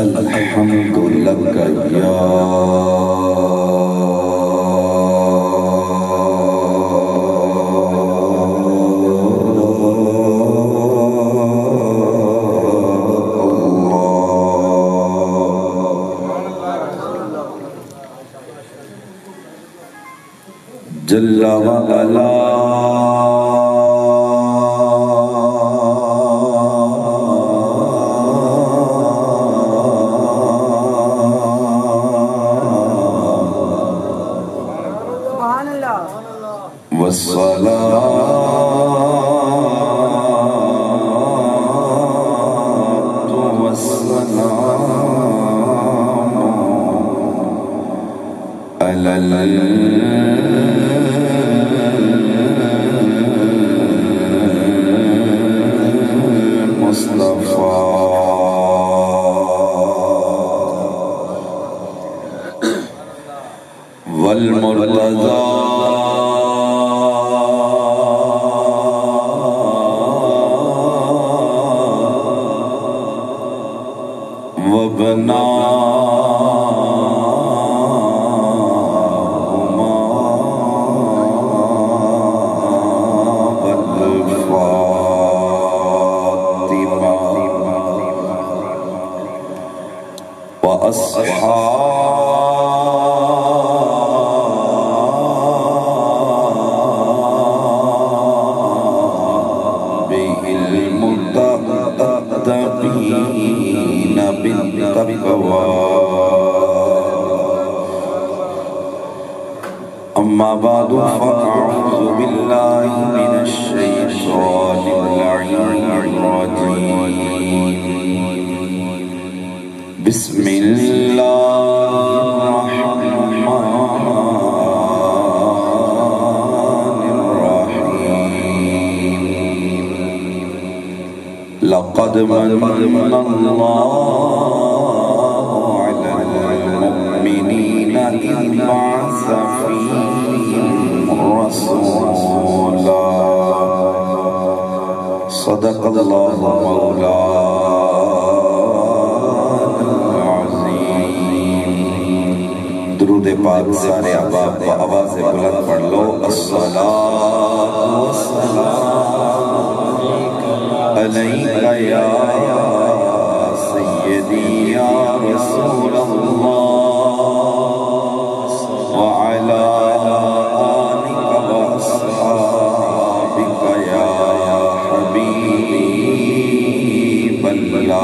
الحمد لك يا جل وعلا أما بعد فأعوذ بالله من الشيطان اللعين الرجيم بسم الله الرحمن الرحيم لقد من الله على المؤمنين إذ بعث فيهم رسولا صدق الله مولانا العظيم درود پاک سارے احباب کو آواز بلند پڑھ لو الصلاة والسلام علیکہ یا سیدی یا رسول اللہ وعلى آلك وأصحابك يا حبيب الله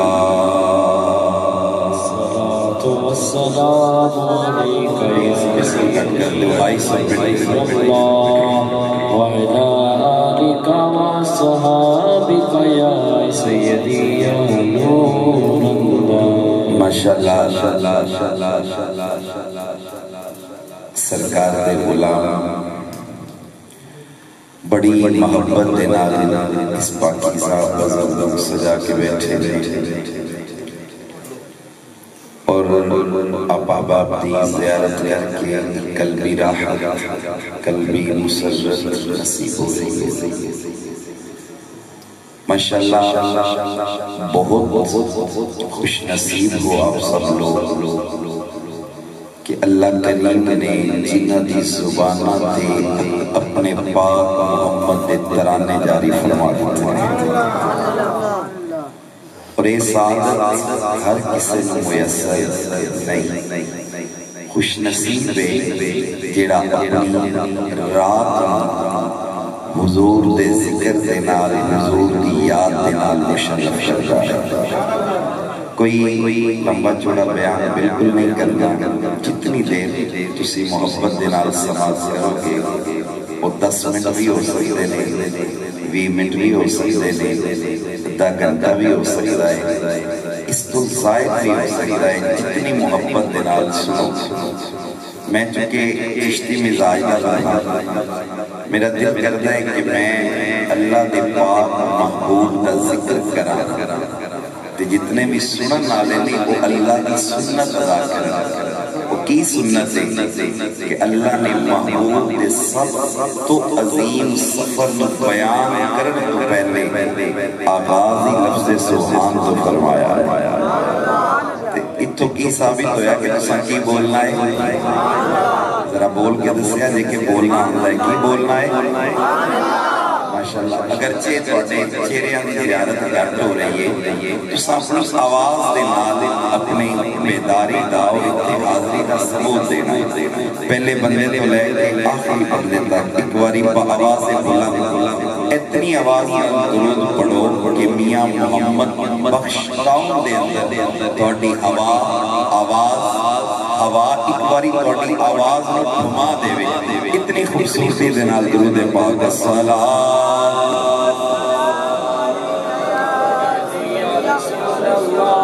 الصلاة والسلام عليك يا رسول الله وعلى آلك وأصحابك يا سيدي يا نور الله ما شاء الله سرکار دے غلام بڑی محبت دے نال اس پاکیزہ بزرگ سجا کے بیٹھے اور آپ دی زیارت کر کے قلبی راحت قلبی مسرت نصیب ہو رہی ہے ماشاءاللہ بہت خوش نصیب ہو آپ سب لوگ کہ اللہ کریم نے جنہ دی زبانہ دے اپنے پاک محمد دے ترانے جاری فرما دیتے ہیں اور یہ سعادت ہر کسی نے میسر نہیں خوش نصیب ہے جیڑا اپنی رات حضور دے ذکر دے نال حضور دی یاد دے نال مشرف شدہ کوئی لمبا چوڑا بیان بالکل نہیں کرنا جتنی دیر تسی محبت دے نال سماعت کرو گے وہ 10 منٹ بھی ہو سکتے نہیں 20 منٹ بھی ہو سکتے نہیں آدھا گھنٹہ بھی ہو سکتا ہے اس تو زائد بھی ہو سکتا ہے جتنی محبت دے نال سنو میں چونکہ کشتی مزاج نہ رہا میرا دل کرتا ہے کہ میں اللہ دے پاک محبوب کا ذکر کرا جتنے بھی سنن آلے نہیں وہ اللہ کی سنت ادا کرنا وہ کی سنت ہے کہ اللہ نے محبوب دے سب تو عظیم سفر بیان کرنے تو پہلے آغازی لفظ سبحان تو فرمایا ہے تو کی ثابت ہویا کہ تساں کی بولنا ہے؟ ذرا بول کے دسیا جے کہ بولنا ہوتا ہے کی بولنا ہے؟ ماشاءاللہ اگرچہ توڑے چہریاں دی زیارت گھٹ ہو رہی ہے تو اپنی آواز دے نال اپنی بیداری دا اور اتحادی دا ثبوت دینا پہلے بندے تو لے کے آخری بندے تک ایک باری آواز سے بولا اتنی آواز درود پڑھو کہ میاں محمد بخش ٹاؤن دے اندر توڑی آواز ایک باری توڑی آواز میں گھما دے وے اتنی خوبصورتی دے نال درود پاک الصلاة یا مصطفیٰ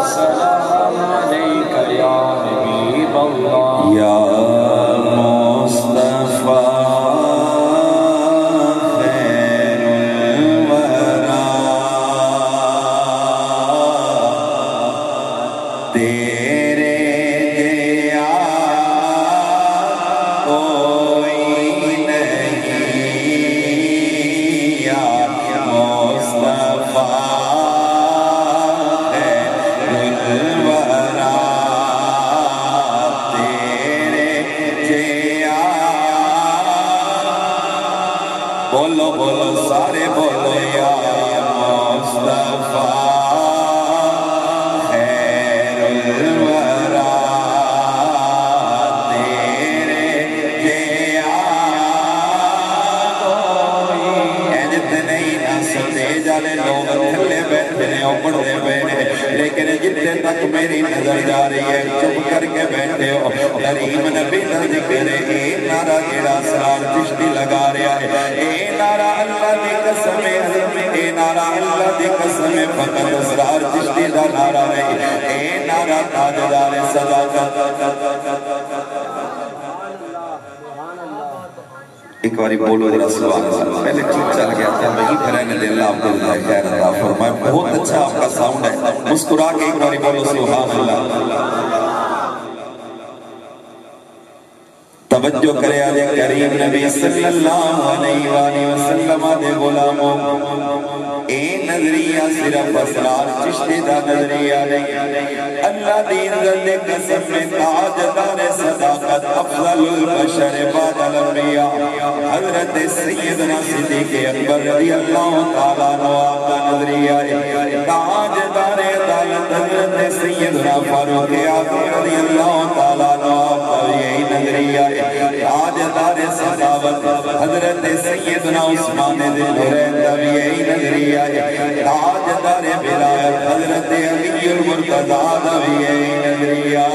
خیر الورا تیرے دیا کوئی نہیں یا مصطفیٰ خیر الورا بولو بولو سارے بولو یا مصطفیٰ خیر الورا تیرے جیا کوئی اینت نہیں نستے جالے لوگ تھلے بیٹھے ہیں اوپر دے بیٹھے لیکن جتے تک میری نظر جا رہی ہے چپ کر کے بیٹھے ہو کریم نبی کا ذکر ہے اے نعرہ جیڑا سرار چشتی لگا رہا ہے اے نعرہ اللہ دی قسم اے نعرہ اللہ دی قسم فقط اسرار چشتی دا نعرہ نہیں اے نعرہ تاجدار صداقت ایک باری بولو ذرا سبحان اللہ پہلے ٹھیک چل گیا تھا وہی پھرنے دے اللہ عبداللہ خیر عطا فرمائے بہت اچھا آپ کا ساؤنڈ ہے مسکرا کے ایک باری بولو سبحان اللہ توجہ کرے آجے کریم نبی صلی اللہ علیہ وآلہ وسلم دے غلاموں اے نظریہ صرف اسرار چشتی دا نظریہ نہیں اللہ دین رد قسم میں تاجدار صداقت افضل البشر بعد الانبیاء حضرت سیدنا صدیق اکبر رضی اللہ تعالیٰ عنہ آپ کا نظریہ ہے تاجدار عدالت حضرت سیدنا فاروق اعظم رضی اللہ تعالیٰ عنہ آپ کا یہی نظریہ ہے تاجدار صداقت حضرت سیدنا عثمان ذی نورین کا بھی یہی نظریہ ہے تاجدار ولایت حضرت علی المرتضیٰ کا بھی یہی نظریہ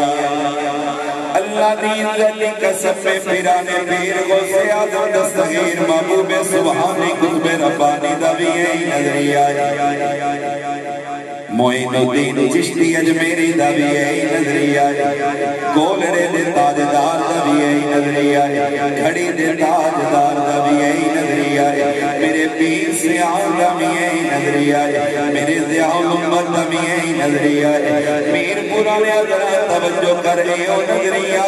اللہ دین ذاتی قسم میں پیرانے پیر غوث اعظم دستگیر محبوب سبحانی قطب ربانی دا بھی یہی نظریہ ہے معین الدین چشتی اجمیری دا بھی یہی نظریہ ہے گولڑے دے تاجدار دا بھی یہی نظریہ ہے کھڑی دے تاجدار دا بھی یہی نظریہ ہے میرے پیر سیاہ دا بھی یہی نظریہ ہے میرے ضیاء الامت دا بھی یہی نظریہ ہے میر پرانے ذرا توجہ کر اے او نظریہ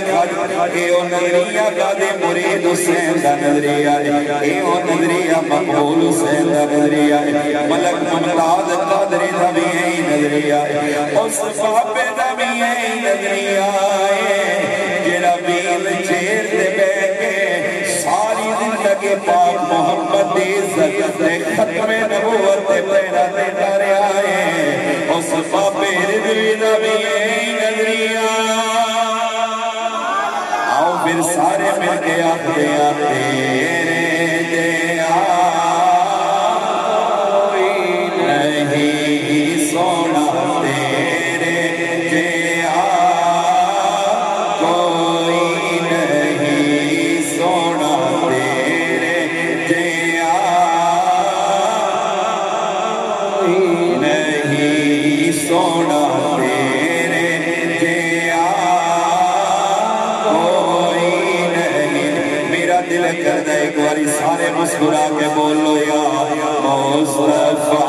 کا دے مرید حسین دا نظریہ ہے اے او نظریہ مقبول حسین دا نظریہ ہے ملک ممتاز قادری دا بھی یہی نظریہ ہے اس پاپے دا بھی یہی نظریہ ہے جڑا بیل چیر دے بیٹھے ساری زندگی پاک محمد دی عزت دے ختم نبوت دے پیرا دے ڈارے آئے اس پاپے رضوی دا بھی یہی نظریہ آؤ پھر سارے مل کے آتے تیرے دیا سونا تیرے جیا کوئی نہیں سونا تیرے جیا نہیں سونا تیرے جیا کوئی نہیں میرا دل کرتا ہے ایک باری سارے مسکرا کے بولو یا مصطفیٰ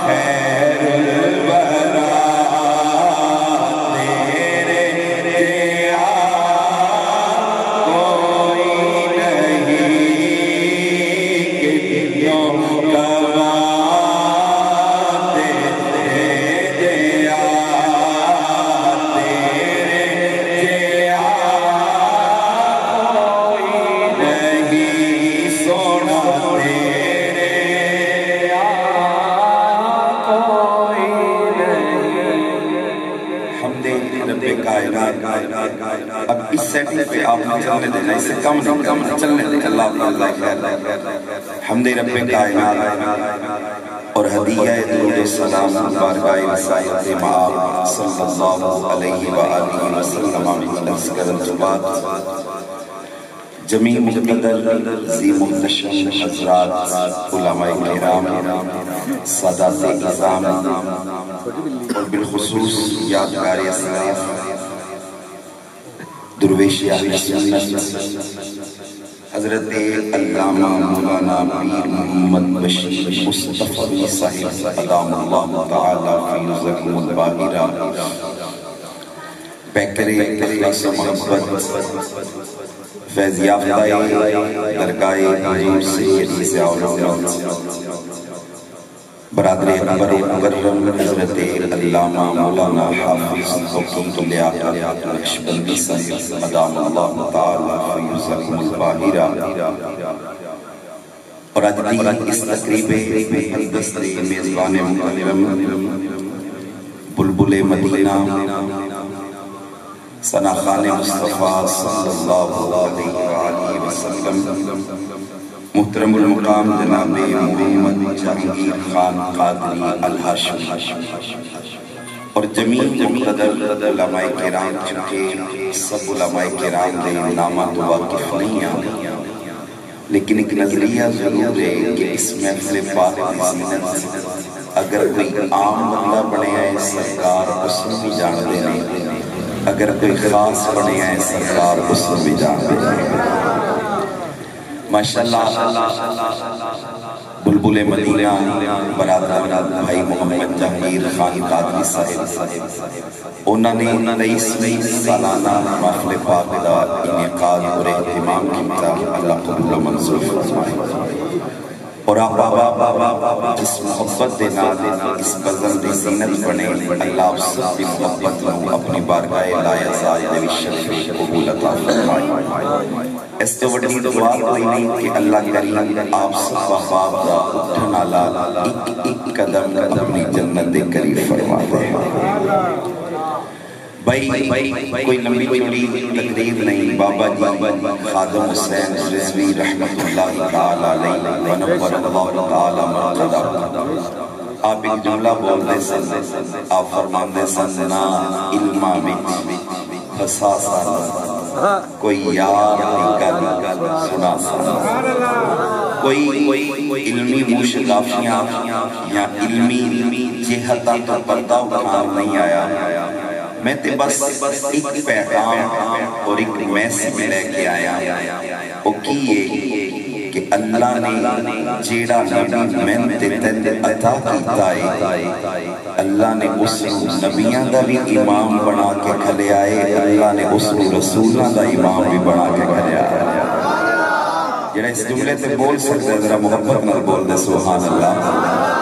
ہے کائنات اب اس سیٹنگ پہ آپ نے چلنے دینا، اس سے کم چلنے دیں، اللہ خیر حمد رب کائنات اور ہدیہ درود و سلام بارگاہ وسائط معاب صلی اللہ علیہ وآلہ وسلم عرض کرن کے بعد جمیع مقتدر ذی محتشم حضرات علماء کرام سادات اعظام اور بالخصوص یادگار اسلاف درویش اہل سنت حضرت علامہ مولانا پیر محمد بشیر مصطفی صاحب ادام اللہ تعالی فی ذکر الباہرہ پیکرے اخلاص و محبت فیض یافتہ درگاہ حضور سید ضیاء العلوم برادر اکبر مکرم حضرت علامہ مولانا حافظ حکمت اللہ نقشبندی صاحب ادام اللہ تعالی فی ذکر الباہرہ اور آج دی اس تقریب مقدس میزبان مکرم بلبل مدینہ ثناخان مصطفیٰ صلی اللہ علیہ وآلہ وسلم محترم المقام جناب محمد جہانگیر خان قادری الہاشمی اور جمیع مقتدر علماء کرام چونکہ سب علماء کرام دے نامات واقف نہیں ہیں لیکن ایک نظریہ ضرور ہے کہ اس محفل پاک زینت اگر کوئی عام بندہ بنے آئے سرکار اس میں بھی جان دینے، اگر کوئی خاص بنے آئے سرکار اس میں بھی جان دینے۔ ماشاءاللہ بلبل مدینہ برادر بھائی محمد جہانگیر خان قادری صاحب انہوں نے 23ویں سالانہ محفل پاک دا انعقاد اور اہتمام کیا، اللہ قبول و منظور فرمائے اور آپ بابا جس محبت دے نال اس غزل دی زینت بنے، اللہ آپ سب کی محبت میں اپنی بارگاہ لا یزال دے شریف قبول عطا فرمائے۔ اس تو وڈی دعا کوئی نہیں کہ اللہ کریم آپ سب احباب دا اٹھن والا ایک قدم اپنی جنت دے قریب فرما دے۔ بھائی کوئی لمبی چوڑی تقریر نہیں، بابا جی خادم حسین رضوی رحمت اللہ تعالی علیہ ونور اللہ تعالی مرقدہ آپ ایک جملہ بول دے سن، آپ فرمان دے سن نا علمہ بچ پھسا سا کوئی یار نکل سنا سا، کوئی علمی موشگافیاں یا علمی جہتاں تو پردہ اٹھان نہیں آیا، میں تے بس ایک پیغام اور ایک میسج لے کے آیا، وہ کیے کہ اللہ نے جیڑا نبی میں تے تین عطا کیتا ہے، اللہ نے اس نبیاں دا بھی امام بنا کے کھلے آئے، اللہ نے اس رسولہ دا امام بھی بنا کے کھلے آئے۔ جڑا اس جملے تے بول سکتے ذرا محبت نہ بول دے سبحان اللہ۔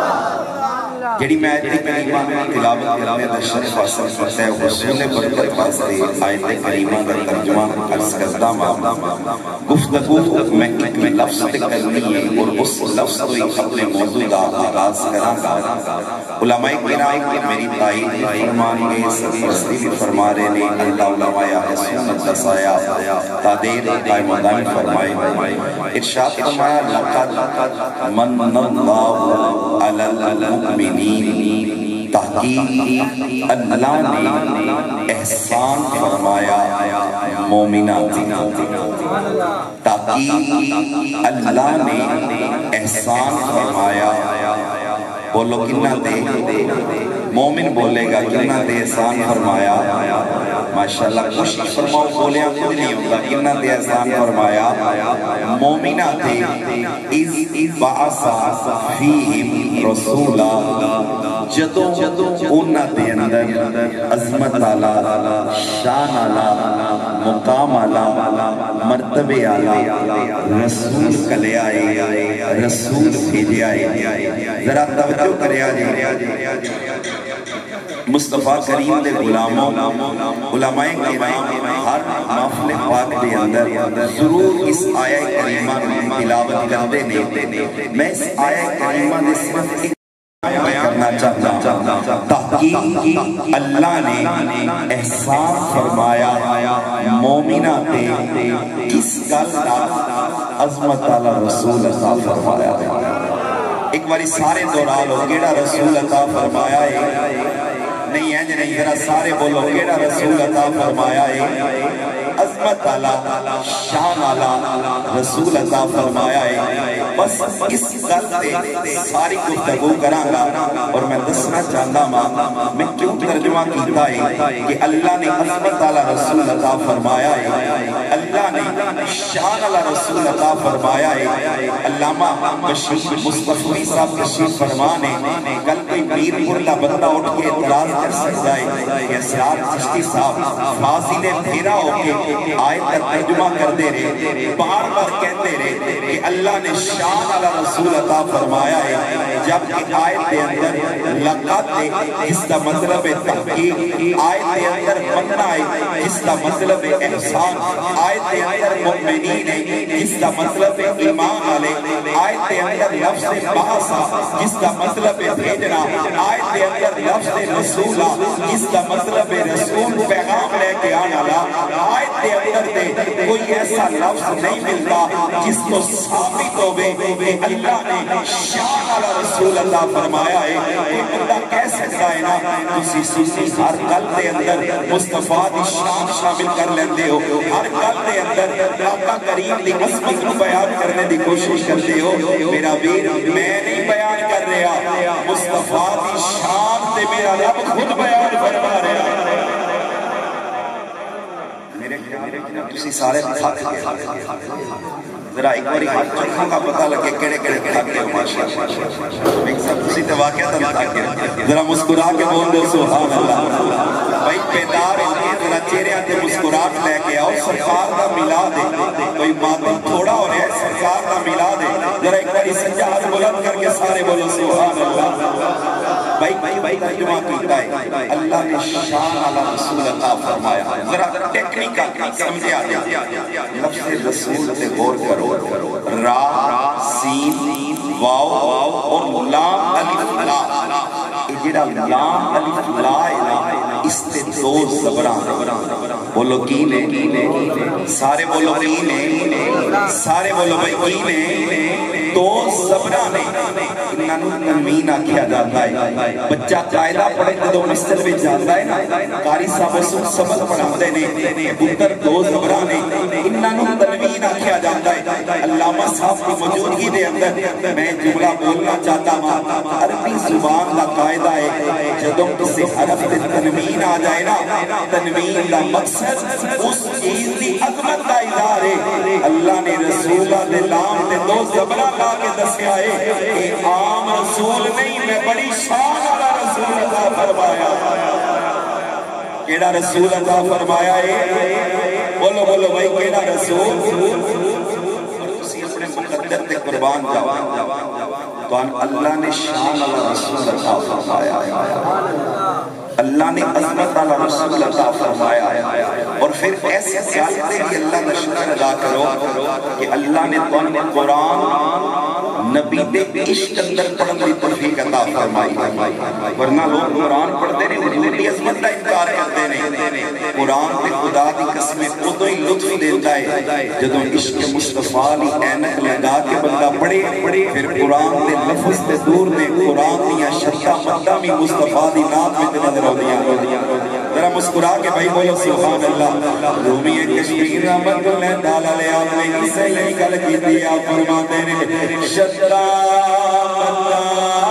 جڑی میں آیت کریمہ تلاوت کرنے دا شرف حاصل کرتا ہے، حصول برکت واسطے آیت کریمہ دا ترجمہ عرض کرتا ہوں۔ گفتگو میں ایک لفظ کرنی ہے اور اس لفظ کو ایک اپنے موضوع کا آغاز کراں گا۔ علماء کرام میری تائید فرمان گے، سرپرستی بھی فرما رہے نے، اللہ علماء اہل سنت کا سایہ تادیر قائم و دائم فرمائے۔ ارشاد فرمایا لقد من اللہ علی المؤمنین، تحقیق اللہ نے احسان فرمایا مومنات، تحقیق اللہ نے احسان فرمایا، بولو کنہ دے مومن بولے گا کنہ دے احسان فرمایا، ماشاءاللہ کوشش فرماؤ بولیا خود نہیں ہوگا، کنہ دے احسان فرمایا مومنہ دے اذ بعث فیہم رسولا، جدو انہ دے اندر عظمت آلہ شان آلہ مقام آلہ مرتبے آلہ رسول کلے آئے، رسول بھیجے آئے۔ ذرا توجہ کرے آجے مصطفیٰ کریم دے غلاموں، علماء کرام ہر محفل پاک دے اندر ضرور اس آیہ کریمہ تلاوت کرتے نے۔ میں اس آیہ کریمہ نے صرف ایک بیان کرنا چاہتا تحقیق اللہ نے احسان فرمایا مومنہ تے اس گل دا عظمت علی رسول عطا فرمایا ایک باری سارے دوران ہو گیڑا رسول عطا فرمایا ہے نہیں ہے نہیں ذرا سارے بولو گیڑا رسول عطا فرمایا ہے عظمت علی شان علی رسول عطا فرمایا ہے بس اس گل تے ساری گفتگو کراں اور میں دسنا چاہتا ہوں میں کیوں ترجمہ کیتا ہے کہ اللہ نے عظمت علی رسول عطا فرمایا ہے اللہ نے شان علی رسول عطا فرمایا ہے علامہ بشیر مصطفی صاحب تشریف فرما نے کل کوئی میر پور کا بندہ اٹھ کے اعتراض کر سکتا ہے کہ اسیار چشتی صاحب فاضل پھیرا ہو کے آیت کا ترجمہ کر دے رہے بار بار کہتے رہے کہ اللہ نے شان علی رسول عطا فرمایا ہے جبکہ آیت کے اندر لقد اس کا مطلب تحقیق آیت کے اندر بننا ہے اس کا مطلب احسان آیت کے اندر مؤمنین ہے اس کا مطلب ایمان والے آیت کے اندر لفظ باسا جس کا مطلب بھیجنا آیت کے اندر لفظ رسولہ جس کا مطلب رسول پیغام لے کے آنا آیت کے اندر دے کوئی ایسا لفظ نہیں ملتا جس کو ثابت ہوئے کہ اللہ نے شان علی رسول اللہ فرمایا ہے کہ اللہ کہہ سکتا ہے نا کسی سوسی ہر گل دے اندر مصطفیٰ دی شان شامل کر لیندے ہو ہر گل دے اندر آقا کریم دی عظمت کو بیان کرنے دی کوشش کرتے ہو میرا ویر میں نہیں بیان کر رہا مصطفیٰ دی شان تے میرا رب خود بیان فرما رہا ہے کسی سارے تھک ذرا ایک باری چکھوں کا پتہ لگے کڑے کڑے تھک گئے ماشاءاللہ ایک سب کسی تے واقعہ تھا تھک گئے ذرا مسکرا کے بول دو سبحان اللہ بھائی بیدار ہو کے ذرا چہرے آتے مسکراہٹ لے کے آؤ سرکار دا ملا دے کوئی ماتم تھوڑا ہو رہا ہے سرکار دا ملا دے ذرا ایک باری سجاد بلند کر کے سارے بولو سبحان اللہ بھائی ترجمہ کیتا ہے اللہ نے شان علی رسول عطا فرمایا ذرا ٹیکنیکل سمجھے آتے لفظ رسول سے غور کرو را سین واو اور لام الف لا جڑا لام الف لا ہے اس تے دو زبراں بولو کی نے سارے بولو کی نے سارے بولو بھائی کی نے دو زبراں نے انہاں نوں تنوین آکھیا جاتا ہے بچہ قاعدہ پڑھے جدوں مستر وچ جاتا ہے نا قاری صاحب سبق پڑھاندے نے پتر دو زبراں نے انہاں نوں تنوین آکھیا جاتا ہے علامہ صاحب کی موجودگی دے اندر میں جملہ بولنا چاہتا ہوں عربی زبان کا قاعدہ ہے جدوں کسی حرف تے تنوین آ جائے نا تنوین کا مقصد اس چیز کی عظمت کا اظہار ہے اللہ نے رسول دے لام تے دو زبراں لا کے دسیا ہے کہ عام رسول نہیں میں بڑی شان والا رسول عطا فرمایا کیڑا رسول عطا فرمایا ہے بولو بولو بھائی کیڑا رسول تسی اپنے مقدر تے قربان جاؤ تو اللہ نے شان والا رسول عطا فرمایا ہے اللہ نے عظمت علی رسول عطا فرمایا ہے اور پھر ایسی سیالتے بھی اللہ کا شکر ادا کرو کہ اللہ نے تمہیں قرآن نبی دے عشق اندر پڑھنے کی توفیق عطا فرمائی ورنہ لوگ قرآن پڑھتے ہیں حضور کی عظمت کا انکار کرتے ہیں قرآن تے خدا دی قسمیں خود ہی لطف دیتا ہے جدوں عشق مصطفیٰ لی اینک لگا کے بندہ پڑھے پھر قرآن تے لفظ تے دور نے قرآن دیا شدہ مدہ میں مصطفیٰ دی نام میں نظر ہو دیا ذرا مسکرا کے بھائی بولو سبحان اللہ رومی کشمیر رحمت اللہ تعالیٰ لے آپ نے اسے ہی گل کی دیا فرماتے ہیں شدہ مدہ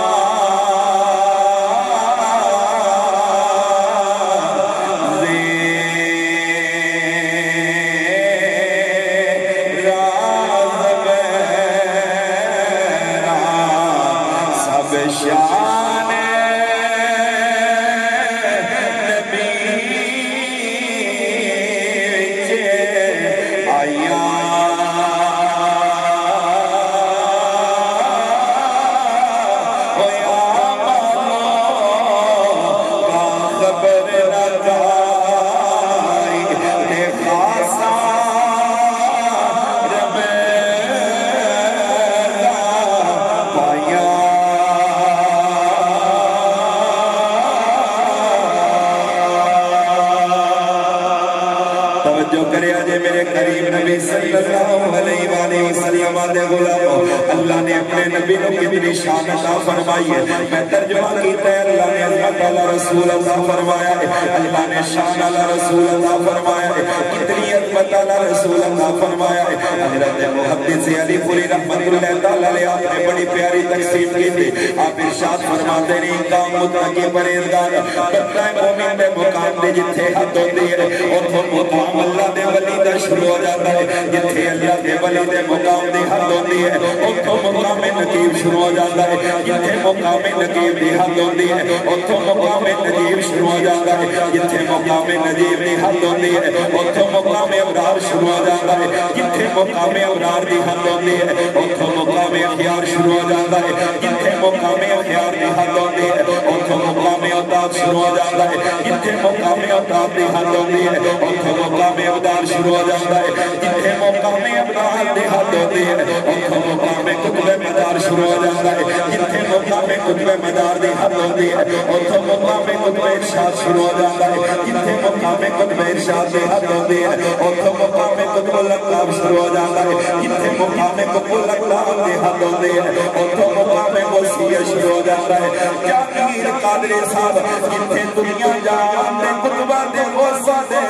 کرے آجے میرے قریب نبی صلی اللہ علیہ وآلہ وسلم دے غلام اللہ نے اپنے نبی کو کتنی شان عطا فرمائی ہے میں ترجمہ کیتا ہے اللہ نے عظمت اللہ رسول اللہ فرمایا ہے اللہ نے شان اللہ رسول اللہ فرمایا ہے کتنی عظمت اللہ رسول اللہ فرمایا ہے حضرت محدث علی پوری رحمت اللہ تعالیٰ علیہ آپ نے بڑی پیاری تقسیم کی تھی آپ ارشاد فرماتے نہیں کام متقی پرہیزگار بندہ مومن دے مقام دے جتھے حد ہوتی ہے اور وہ مقام اللہ دے ولی دا شروع ہو جاتا ہے جتھے اللہ دے ولی دے مقام دے حد ہوتی ہے اور تو مقام نقیب شروع ہو جاتا ہے جتھے مقام نقیب دی حد ہوتی ہے اور تو مقام نقیب شروع ہو جاتا ہے جتھے مقام نقیب دی حد ہوتی ہے اور تو مقام ابرار شروع ہو جاتا ہے جتھے مقام ابرار دی حد ہوتی ہے اور تو مقام اخیار شروع ہو جاتا ہے جتھے مقام اخیار دی حد ہوتی ہے اور تو مقام عطاب شروع ہو جاتا ہے جتھے مقام عطاب دی حد ہوتی ہے اور تو مقام عبدال شروع ہو جاتا ہے جتھے مقام عبدال دی حد ہوتی ہے اور تو مقام قطب مدار شروع ہو جاتا ہے جتھے مقام قطب مدار دی حد ہوتی ہے اور تو مقام قطب ارشاد شروع ہو جاتا ہے جتھے مقام قطب ارشاد دی حد ہوتی ہے اور تو مقام قطب الاقطاب شروع ہو جاتا ہے جتھے مقام قطب الاقطاب دی حد ہوتی ہے اور تو مقام وسیع شروع ہو جاتا ہے کیا پیر قادری صاحب جتھے دنیا جان دے قطبہ دے غصہ دے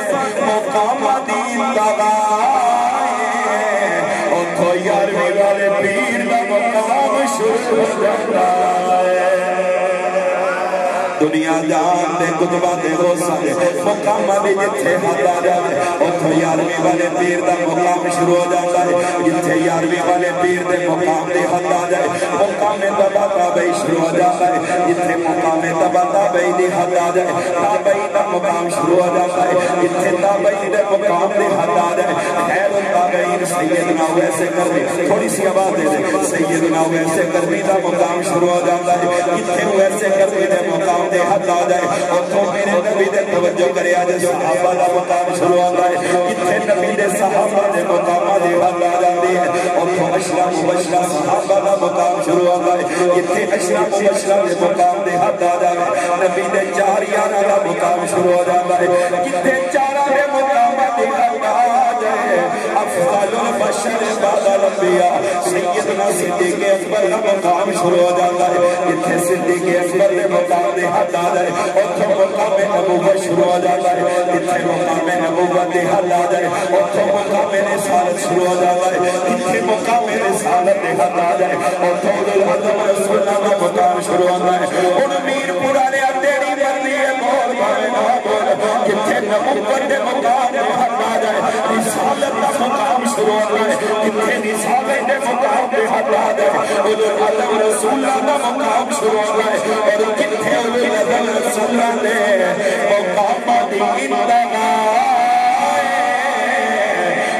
مقام دی انتغائے اور تو یارویں والے پیر دا مقام شروع ہو جاتا ہے دنیا جان دے قطبہ دے غصہ دے مقام دی جتھے حد آ جاتے اور تو یارویں والے پیر دا مقام شروع ہو جاتا ہے جتھے یارویں والے پیر دے مقام دے حد آ جائے مقام تبا تابعی شروع ہو جاتا ہے جتھے مقام تبا تابعی دی حد آ جائے تابعی دا مقام شروع ہو جاتا ہے جتھے تابعی دے مقام دے حد آ جائے خیر التابعین سیدنا ویسے کرنی تھوڑی سی آواز دے دے سیدنا ویسے کرنی دا مقام شروع ہو جاتا ہے جتھے ویسے کرنی دے مقام دے حد آ جائے اور تو میرے نبی دے توجہ کرے آجے صحابہ دا مقام شروع ہوتا ہے جتھے نبی دے صحابہ دے مقام دے حد آ جاتی ہے اور تو اشرف مبشرہ صحابہ دا مقام شروع ہوتا ہے جتھے اشرف مبشرہ دے مقام دے حد آ جائے نبی دے چاریانہ دا مقام شروع ہو جاتا ہے جتھے چارہ دے مقام دے حد آ جائے افضل البشر بعد الانبیاء سیدنا صدیق اکبر دا مقام شروع ہو جاتا ہے جتھے صدیق اکبر دے مقام دے حد آ جائے اور تو مقام نبوت شروع ہو جاتا ہے جتھے مقام نبوت دے حد آ جائے اور تو مقام رسالت شروع ہو جاتا ہے جتھے مقام رسالت دے حد آ جائے اور تو العظم رسول اللہ کا مقام شروع ہوتا ہے ان میر پرانے تیری مرضی ہے بول بھاوے نہ بول جتھے نبوت دے مقام دے حد آ جائے رسالت کا مقام شروع ہوتا ہے جتھے رسالت دے مقام دے حد آ جائے العظم رسول اللہ کا مقام شروع ہوتا ہے اور کتھے العظم رسول اللہ دے مقام دی انتہا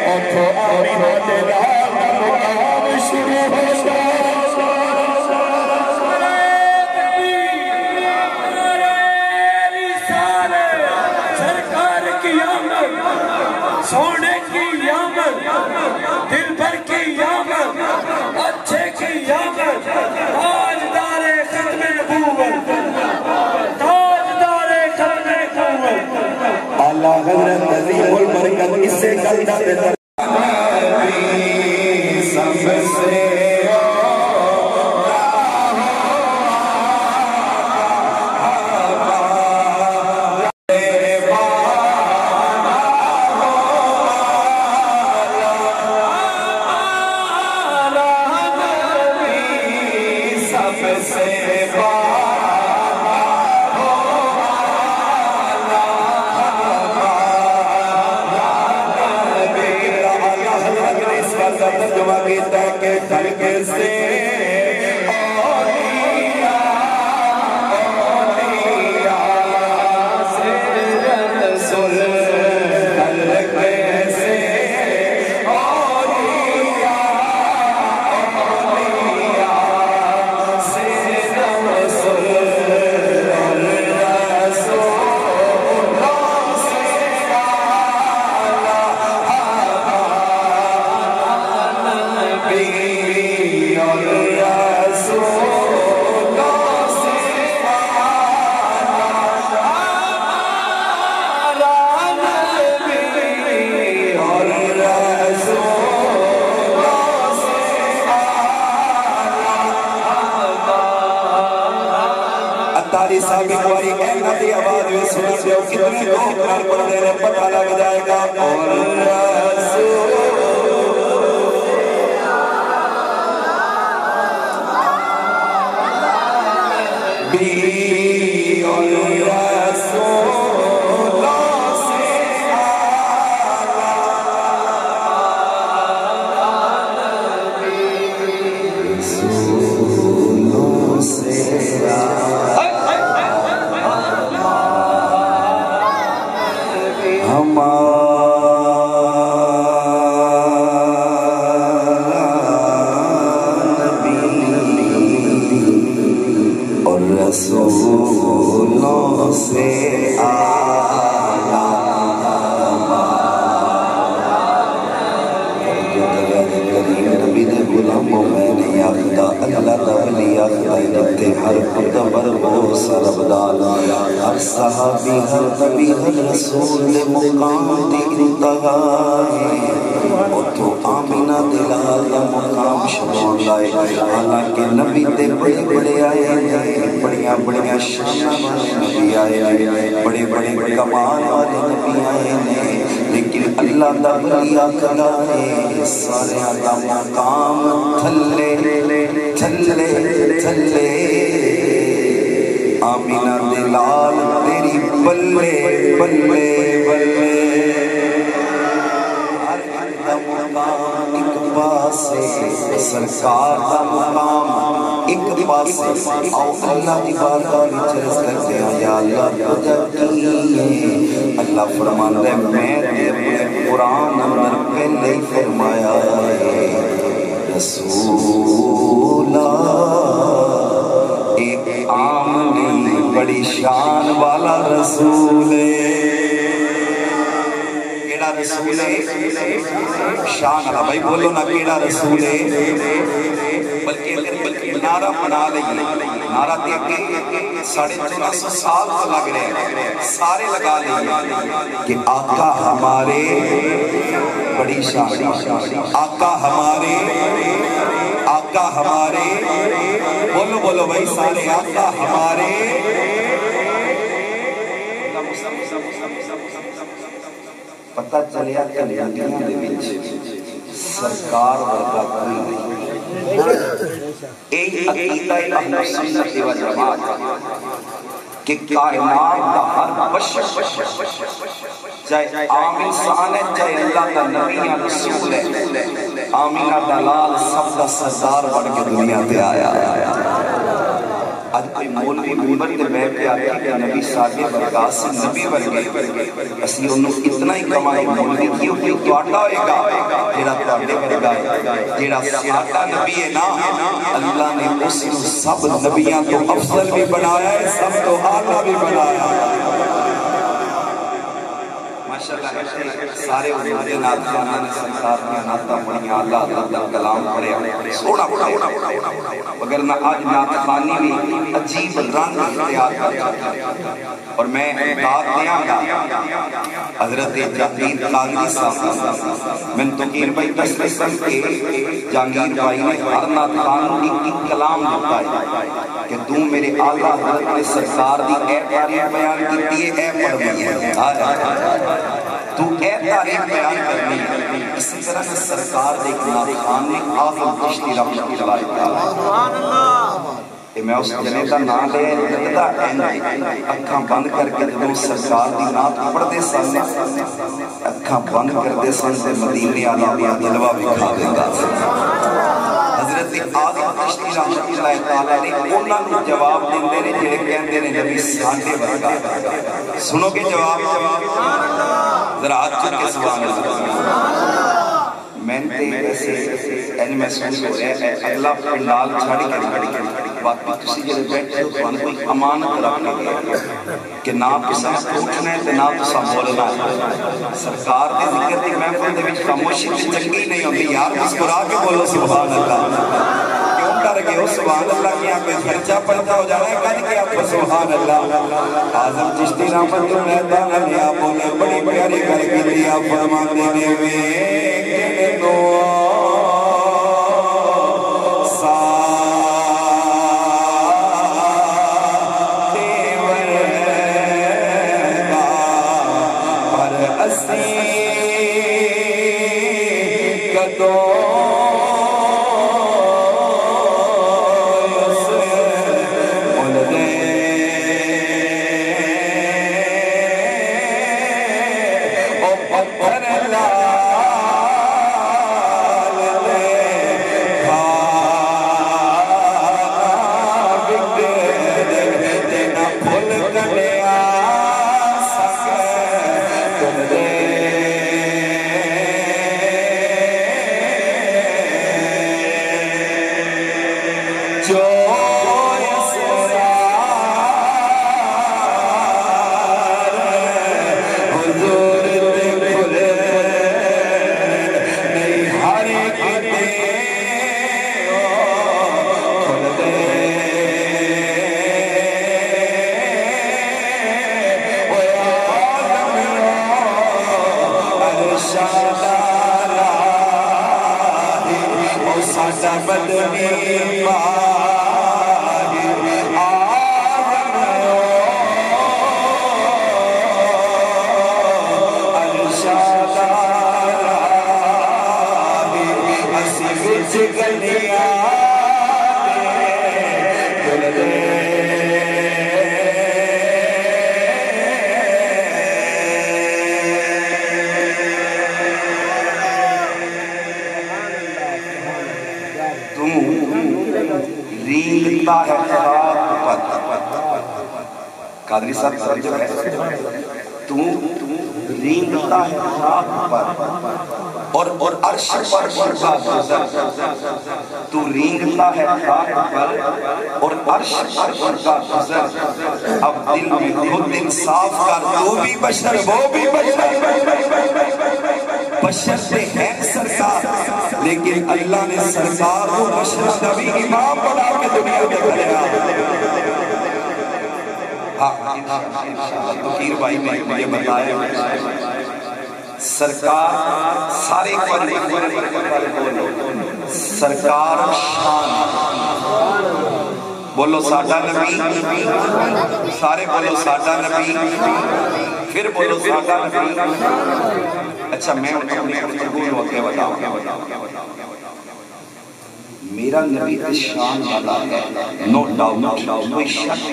اور تو آمینہ دے لال کا مقام شروع ہو جائے سونے کی آمد دل بھر کی آمد اچھے کی آمد تاجدار ختم نبوت تاجدار ختم نبوت اللہ حضرت عظیم البرکت اس سے کلدہ دے در سب سے ترجمہ کیتا ہے کہ خلق سے تاری صاحب ایک باری اینا دی آواز میں سنی دیو کتنے کو کار پڑھنے نے پتہ لگ جائے گا اور رسول بھی اور رسول رسولوں سے آیا نبی دے غلاموں میں نہیں آخدا اللہ دا ولی آخدا جتے ہر قدمر وہ سربدال ہر صحابی ہر نبی ہر رسول دے مقام دی انتہا ہے تو آمینہ دلال دا مقام شمار لائے حالانکہ نبی دے بڑے بڑے آئے ہیں بڑیاں بڑیاں شانہ والے نبی آئے ہیں بڑے بڑے کمال والے نبی آئے ہیں لیکن اللہ دا ولی آقا ہے سارے دا مقام تھلے تھلے تھلے آمینہ دلال تیری بلے بلے بلے مقام ایک پاسے سرکار دا مقام ایک پاسے آؤ اللہ دی بارگاہ میں چرز کرتے ہیں یا اللہ خدا کی اللہ فرمان دے میں نے قرآن اندر پہلے ہی فرمایا ہے رسولہ ایک عام نہیں بڑی شان والا رسول رسول شان اللہ بھائی بولو نا کیڑا رسول بلکہ نعرہ بنا لئی نعرہ دیکھ کے 1450 سال تو لگ رہے سارے لگا لئی کہ آقا ہمارے بڑی شان آقا ہمارے آقا ہمارے بولو بولو بھائی سارے آقا ہمارے پتہ چلیا کلیاں دے وچ سرکار ورگا کوئی نہیں ایک عقیدہ اہل سنت والجماعت کہ کائنات دا ہر بشر چاہے عام انسان ہے چاہے اللہ کا نبی یا رسول ہے آمینہ دلال سب کا سردار بڑھ کے دنیا پہ آیا آج کوئی مولوی ممبر دے بیٹھ کے آیا کہ نبی صاحب برکات سے نبی ورگے اسی انہوں اتنا ہی کمائی مولوی کیوں کہ توڑا ہوئے گا جیڑا توڑے ورگا ہے جیڑا سیاتا نبی ہے نا اللہ نے اس سب نبیاں تو افضل بھی بنایا ہے سب تو آلہ بھی بنایا ہے ماشاءاللہ سارے حضور دے نات خانہ نے سرکار میں ناتا پڑھیا اللہ اللہ کلام پڑھیا سوڑا پڑھا اگر نہ آج نات خانی بھی عجیب رنگ اختیار کرتا اور میں بات دیاں گا حضرت جہانگیر قادری صاحب میں تو کیر بھائی تسلسل کے جہانگیر بھائی نے ہر نات خان کی کلام دیتا ہے کہ تم میرے آقا حضرت نے سرکار دی اے تاریخ بیان کی دیئے اے پڑھنی ہے تو اے تاریخ بیان کرنی ہے اسی طرح سے سرکار دیکھ نات خان نے آخر کشتی رحمت اللہ میں اس جنے کا نام لے جدہ اکھاں بند کر کے جدوں سرکار دی نات پڑھ دے سن اکھاں بند کر دے سن سے مدینے آلہ جلوہ بکھا دے گا حضرت آدم کشتی رحمت اللہ تعالیٰ نے انہوں نے جواب دیندے نے جڑے کہندے نے نبی سانڈے ورگا سنو کے جواب ذرا آج چکے سبحان اللہ میں نے ایسے این محسوس ہو رہے ہیں اگلا پنڈال چھاڑی کر باقی کسی جلے بیٹھے تو ان کوئی امانت رکھنے گئے کہ نہ کسا پوچھنا ہے تو نہ کسا بولنا ہے سرکار دے ذکر دی محفل دے وچ خاموشی دی چنگی نہیں ہوتی یار مسکرا کے بولو سبحان اللہ کیوں ڈر گئے ہو سبحان اللہ کی آپ خرچہ پڑتا ہو جانا ہے کہنے کہ آپ سبحان اللہ آزم چشتی رحمت اللہ نے آپ بولے بڑی پیاری کر کے دی آپ فرمان دینے میں سارے سبد میں قادری صاحب سمجھو ہے تو رینگتا ہے خاک پر اور عرش پر شرکا گزر تو رینگتا ہے خاک پر اور عرش پر شرکا گزر اب دل میں خود انصاف کر تو بھی بشر وہ بھی بشر بشر سے ہے سرکار لیکن اللہ نے سرکار کو بشر نبی امام بنا کے دنیا میں بھیجا فقیر بھائی نے مجھے بتایا سرکار سارے سرکار شان بولو ساڈا نبی سارے بولو ساڈا نبی پھر بولو ساڈا نبی اچھا میں اپنے بتاؤں میرا نبی شان والا ہے نو ڈاؤٹ کوئی شک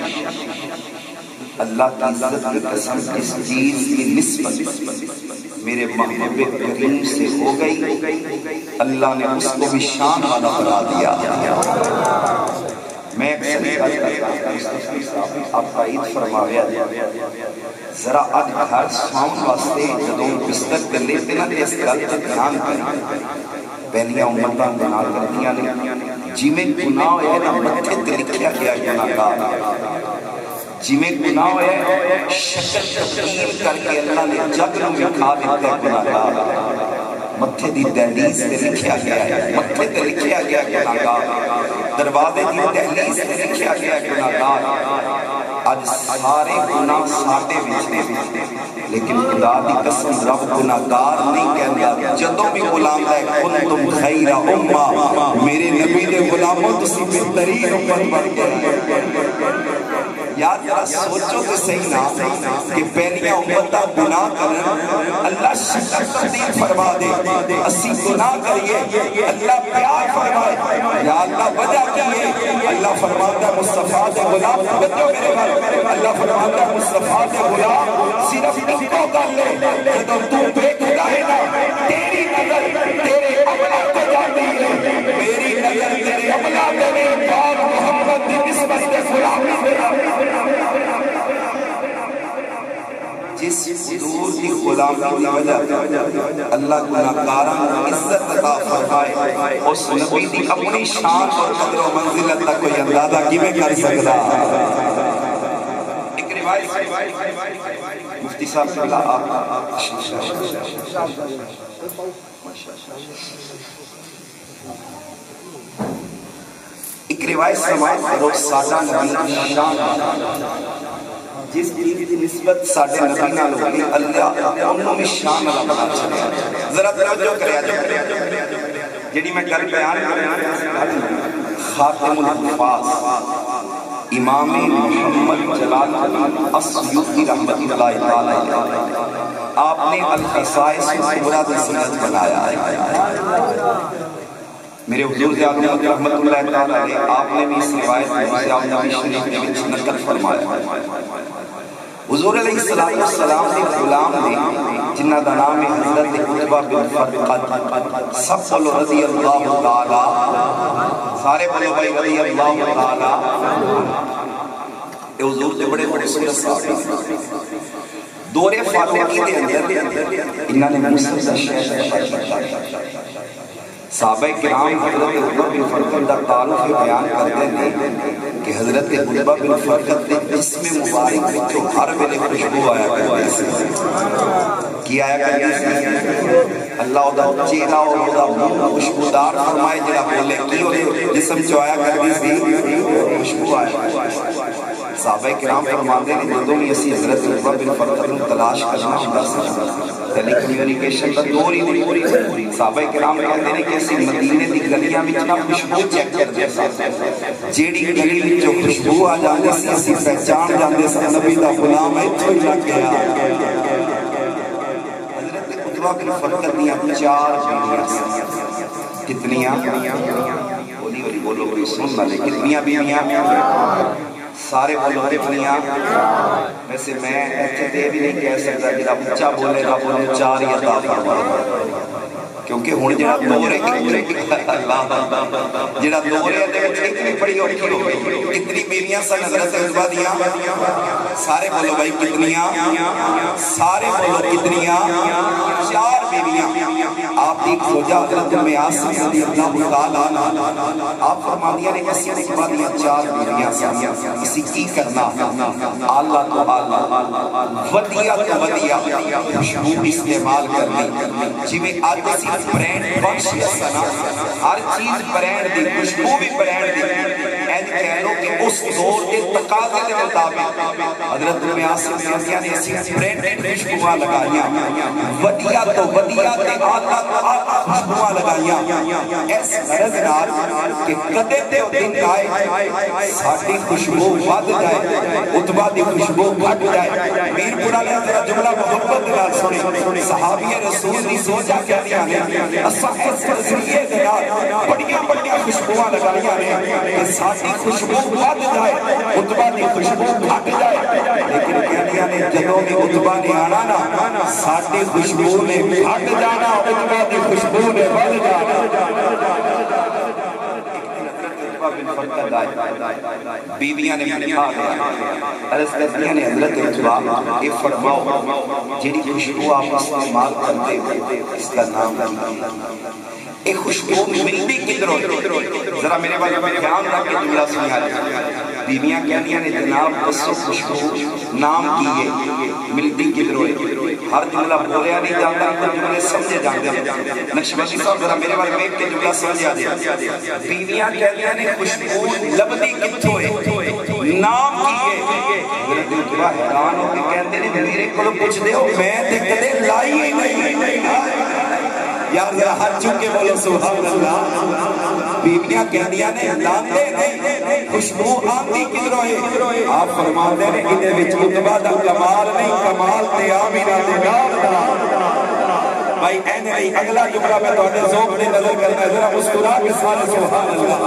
اللہ کی عزت کی قسم اس چیز کی نسبت میرے محبوب کریم سے ہو گئی اللہ نے اس کو بھی شان والا بنا دیا میں آپ تائید فرمایا ذرا اج گھر ساؤن واسطے جدوں بستر کر لیتے نا اس گل تے دھیان کریں پہلیاں امتاں دے نال کردیاں نے جویں گناہ ہوئے نا متھے تے لکھیا گیا گناہگار جویں گناہ ہوئے شکل تقدیم کر کے اللہ نے جگ نوں وکھا دتا گناہگار متھے دی دہلیز تے لکھیا گیا ہے متھے تے لکھیا گیا گناہگار دروازے دی دہلیز تے لکھیا گیا گناہگار اج سارے گناہ ساڈے وچ نے لیکن خدا دی قسم رب گناہگار نہیں کہندا جدوں بھی غلام ہے کنتم خیر امہ میرے نبی دے غلاموں تسی بہترین امت بن گئے یاد ذرا سوچو تو صحیح نہ کہ پہلیاں امتاں گناہ کرن اللہ شکر تقدیر فرما دے اسی گناہ کریے اللہ پیار فرمائے یا اللہ وجہ کیے اللہ فرماتا ہے مصطفیٰ دے غلام بچو میرے گھر اللہ فرماتا ہے مصطفیٰ دے غلام صرف تکو کر لے جدوں تو بے خدا ہے نا تیری نظر تیرے عملہ کو جاتی ہے میری نظر تیرے عملہ تیرے پاک محمد دی نسبت کے غلامی جس حضور کی غلامی کی وجہ اللہ گناہگاراں عزت عطا فرمائے اس نبی دی اپنی شان اور قدر و منزلت تک کوئی اندازہ کیویں کر سکتا ایک روایت مفتی صاحب سے اللہ آپ ایک روایت سماعت کرو سادہ نبی شان جس چیز کی نسبت ساڈے نبی نال ہوئی اللہ انہوں میں شان والا بنا چھڑیا ذرا توجہ کریا جو جڑی میں گل بیان خاتم الحفاظ امام محمد جلال السیوطی رحمۃ اللہ تعالی آپ نے الخصائص الکبریٰ کی سند بنایا ہے میرے حضور اعظم رحمۃ اللہ تعالی آپ نے بھی اس روایت میں آپ نبی شریف کے وچ نقل فرمایا حضور علیہ السلام کے غلام نے جنہ دا نام ہے حضرت عتبہ بن فرقد سب بولو رضی اللہ تعالی سارے بولو بھائی رضی اللہ تعالی اے حضور دے بڑے بڑے سورت صاحب دور فاطمی دے اندر انہاں نے مسلم دا شہر صحابہ کرام حضرت عتبہ بن فرقد دا تعارف بیان کرتے ہیں کہ حضرت عتبہ بن فرقد کے جسم مبارک وچوں ہر ویلے خوشبو آیا کرتی سی کی آیا کرتی سی اللہ دا چہرہ اور دا منہ خوشبودار فرمائے جڑا بولے کی اور جسم چ آیا کرتی سی خوشبو آیا صحابہ کرام فرماتے ہیں جدوں بھی اسی حضرت عتبہ بن فرقد نوں تلاش کرنا ہوندا سی ٹیلی کمیونیکیشن دا دور ہی نہیں صحابہ کرام کہتے ہیں کہ اسی مدینے دی گلیاں وچ نہ خوشبو چیک کردے سن جیڑی گلی وچ جو خوشبو آ جاندی سی اسی پہچان جاندے سن نبی دا غلام ایتھوں ہی لگ گیا حضرت عتبہ بن فرقد دیاں 4 بیویاں کتنیاں بولی بولی بولو کوئی سن والے کتنیاں بیویاں سارے بولو کتنیاں ویسے میں ایتھے دے بھی نہیں کہہ سکتا جڑا اونچا بولے گا بولے 4 ہی عطا فرمائے کیونکہ ہن جڑا دور ہے اللہ جڑا دور ہے تے وچ اتنی بڑی اوکھی ہو گئی کتنی بیویاں سن حضرت عتبہ دیاں سارے بولو بھائی کتنیاں سارے بولو کتنیاں 4 بیویاں آپ کی زوجہ حضرت ام عاصم رضی اللہ تعالیٰ عنہ آپ فرماندیاں نے کسی عتبہ دیاں 4 بیویاں سن اسی کی کرنا اللہ تو اللہ ودیع تو ودیع خوشبو استعمال کرنی جی میں آج اسی برینڈ بخش سنا ہر چیز برینڈ دی خوشبو بھی برینڈ دی این کہہ لو کہ اس دور کے تقاضے کے مطابق حضرت ام عاصم رضیہ نے اسی برینڈ خوشبوہاں لگائیاں ودیع تو ودیع تے آتا تو آتا خوشبوہاں لگائیاں ایس غرض نال کہ کدے تے دن آئے ساڑھی خوشبو بد جائے عتبہ دی خوشبو بھٹ جائے میر پورا لے تیرا جملہ محبت نال سنے صحابی رسول دی سوچا کیا دیا نے اساں اس ذریعے دیا بڑیاں بڑیاں خوشبوہاں لگائیاں نے کہ ساڑھی خوشبو بد جائے عتبہ دی خوشبو بھٹ جائے لیکن کیا دیا نے جدوں میں عتبہ نے آنا نا ساڑھی خوشبو نے بھٹ جانا عتبہ دی خوشبو نے بد جانا بیویاں نے بٹھا دیا عرض نے حضرت عتبہ یہ فرماؤ جیڑی خوشبو آپ استعمال کرتے ہوئے اس کا نام ایک خوشبو ملتی کدھر ہوتی ذرا میرے بارے میں دھیان رکھ کے جملہ سنیا جائے بیویاں کہنیاں نے جناب بسو خوشبو نام کیے ملتی کدھر ہوئی ہر جملہ بولیا نہیں جاتا تو جملے سمجھے جاتے نقشبندی صاحب ذرا میرے بارے میں ایک کے جملہ سمجھا دیا بیویاں کہنیاں نے خوشبو لبدی کدھر ہوئی نام کیے عتبہ حیران ہو کے کہتے ہیں میرے کو پوچھ دے ہو میں تے کدے لائی ہی نہیں یار ذرا ہاتھ چکے بولو سبحان اللہ بیویاں کہندیاں نے لاندے نہیں خوشبو آندی کدھروں ہے آپ فرماندے نے انہاں وچ عتبہ دا کمال نہیں کمال تے آمینہ دے نام دا بھائی این نہیں اگلا جملہ میں تواڈے ذوق تے نظر کرنا ہے ذرا مسکرا کے سارے سبحان اللہ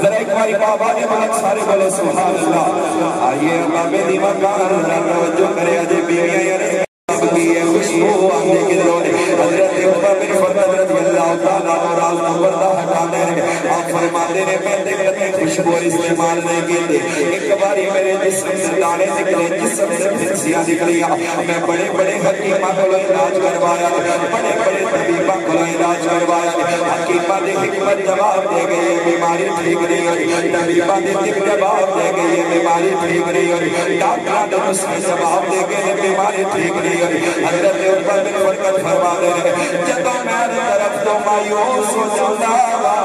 ذرا ایک بار بابا نے ملک سارے بولو سبحان اللہ آئیے بابے دی مکان ذرا توجہ کرے اجے بیویاں یارے خوشبو آندے کدھروں ہے حضرت عتبہ بن فرقد رضی اللہ تعالیٰ اور راز پردہ ہٹانے رہے آپ فرماتے نے میں تے کدے خوشبو استعمال نہیں کیتے ایک باری میرے جسم سے دانے نکلے جسم سے پھنسیاں نکلیاں میں بڑے بڑے حکیمہ کو علاج کروایا بڑے بڑے طبیبہ کو علاج کروایا حکیمہ نے حکمت جواب دے گئی ہے بیماری ٹھیک نہیں ہوئی طبیبہ نے جواب دے گئی ہے بیماری ٹھیک نہیں ہوئی ڈاکٹر نے نسخے جواب دے گئے بیماری ٹھیک نہیں ہوئی حضرت عتبہ بن فرقد فرما دے رہے جدوں میرے طرف تو مایوس ہو جاتا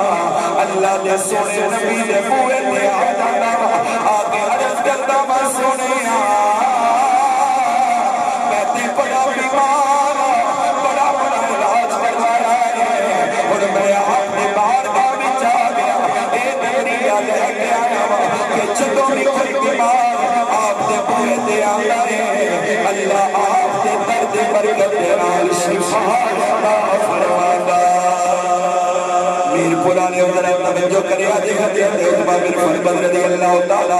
اللہ دے سونے نبی دے بوئے تے آ جاتا آگے عرض کرتا میں سونے میں تے بڑا بیمار بڑا بڑا علاج کروایا ہے اور میں آپ نے بارگاہ وچ آ گیا اے نبی لے کے آیا کہ جدوں بھی کوئی بیمار آپ دے بوئے تے آندا ہے اللہ آپ دے درد برکت نال شفا عطا فرماتا میر پورا نے ادھر توجہ کرے آجے حضرت عتبہ بن فرقد رضی اللہ تعالیٰ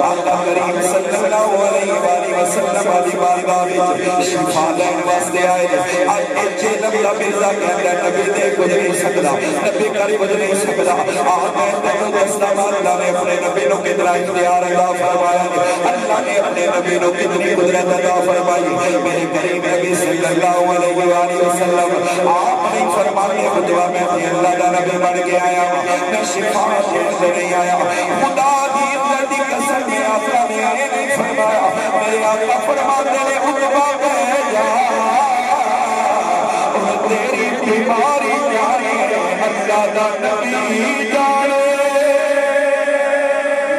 آقا کریم صلی اللہ علیہ وآلہ وسلم علی بارگاہ وچ شفا لین واسطے آئے آج اچھے لملہ مرزا کہتا ہے نبی دے کچھ نہیں سکتا نبی کری کچھ نہیں سکتا آج میں تینوں دستامان اللہ نے اپنے نبی نو کتنا اختیار عطا فرمایا اللہ نے اپنے نبی نو کتنی قدرت عطا فرمائی میرے کریم نبی صلی اللہ علیہ وآلہ وسلم آپ نہیں فرماتے خطبہ میں اللہ دا نبی بڑھ کے آیا میں شفا سے نہیں آیا خدا دی عزت دی قسم دی آقا نے نہیں فرمایا میرے آقا فرماتے نے عتبہ کہہ جا تیری بیماری جانے اللہ دا نبی جانے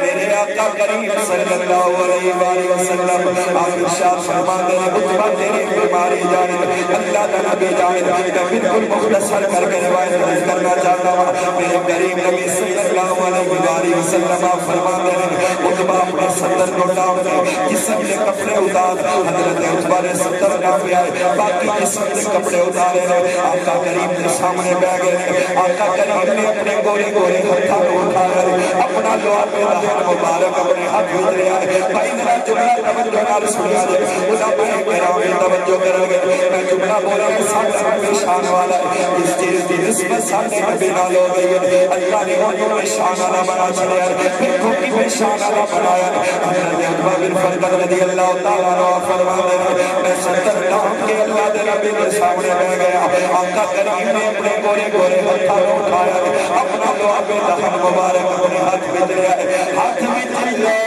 میرے آقا آقا کریم صلی اللہ علیہ وآلہ وسلم آپ ارشاد فرماتے ہیں عتبہ تیری بیماری جانب اللہ کا نبی جانب میں بالکل مختصر کر کے روایت درج کرنا چاہتا ہوں میرے کریم نبی صلی اللہ علیہ وآلہ وسلم آپ فرماتے ہیں عتبہ اپنے صدر کو ٹام دے جسم کے کپڑے اتار حضرت عتبہ نے صدر ٹام پہ آئے باقی جسم کے کپڑے اتارے ہیں آقا کریم کے سامنے بہ گئے آقا کریم نے اپنے گورے گورے ہتھا کو اٹھایا اپنا دعا پہ دہن مبارک اپنے ہاتھ میں لے آئے بھائی میرا جملہ توجہ نال سنیا جائے علماء کرام توجہ کر گئے میں جملہ بولا کہ ساتھ میں شان والا ہے اس چیز کی نسبت ساتھ نبی نال ہو گئی ہے اللہ نے انہوں میں شان والا بنا چھڑیا ہے دیکھو کہ میں شان والا بنایا حضرت عتبہ بن فرقد رضی اللہ تعالیٰ عنہ فرماتے ہیں میں 70 نام کے اللہ دے نبی کے سامنے بہ گیا آقا کریم نے اپنے گورے گورے ہتھا کو اٹھایا اپنا دعا پہ دہن مبارک اپنے ہاتھ میں لے آئے ہاتھ میں لے